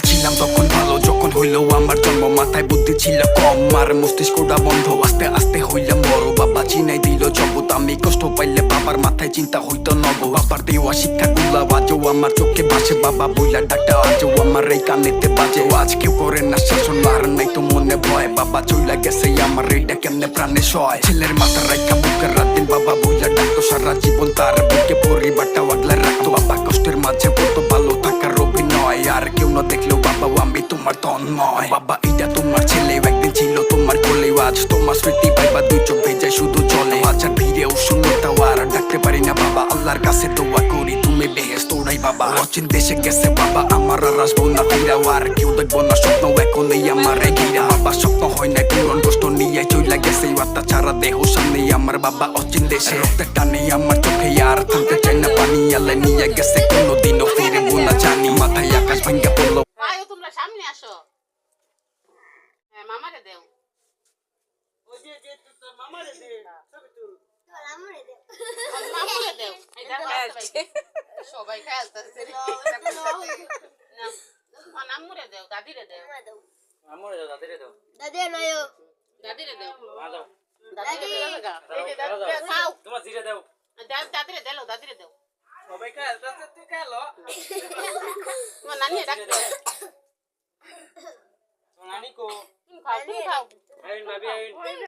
ছিলাম তখন ভালো যখন হইলো আমার জন্ম, মাথায় বুদ্ধি ছিল কম আর মস্তিষ্কটা বন্ধ। আস্তে আস্তে হইলাম বড়, বাবা চিনাই দিল জগৎ। আমি কষ্ট পাইলে বাবার মাথায় চিন্তা হইতো নব। বাবার দেওয়া শিক্ষা গুলা আজও আমার চোখে ভাসে, বাবা বইলা ডাক্তার আজও আমার এই কানেতে বাজে। আজ কেউ করে না শাসন, আর নাই তো মনে ভয়, বাবা চইলা গেছে আমার এইটা কেমনে প্রাণে সয়। ছেলের মাথা রাইখা বুকের রাত দিন বাবা বইলা ডাকতো, সারা জীবন তার বুকে পরিবারটা আগলে রাখতো। বাবা কষ্টের মাঝে বলতো ভালো থাকার অভিনয়, আর কেউ না দেখলেও বাবা আমি তোমার তন্ময়। বাবা এটা তোমার ছেলে, একদিন ছিল তোমার কোলে, আজ তোমার স্মৃতি পাইবা দুই চোখ ভেজে শুধু চলে। আজ আর ভিড়েও শূন্যতাও আর ডাকতে পারি না বাবা, আল্লাহর কাছে দোয়া করি তুমি বেহেশত ওড়াই বাবা। অচিন দেশে গেছে বাবা আমার, আর আসবো না ফিরাও, আর কেউ দেখবো না স্বপ্ন এখন এই আমার ঘিরা। বাবা স্বপ্ন হয় না পূরণ, কষ্ট নিয়ে চইলা গেছে অত্যাচারা দেহ সামনে আমার বাবা অচিন দেশে। রক্তের টানে আমার চোখে আর থামতে চাই না পানি, আল্লাহ নিয়ে গেছে কোনোদিনও ফিরবো না জানি। মাথায় আকাশ ভাঙ্গা পড়লো, তোমরা সামনে আসো। হ্যাঁ মামারে দেও, মামারে দেও। সবাই খেলতেছে, আম্মুরে দেও, দাদিরে দেও, আম্মুরে দাও, দাদিরে দাও, দাদিরে দেও, তোমার জিরে দাও, দাদিরে দেলো, দাদিরে দেও। সবাই খেলতেছে, তুই খেলো। তোমার নানি ডাকতে, নানি কো, তুমি খাও, তুমি খাও। আইন ভাবি আইন।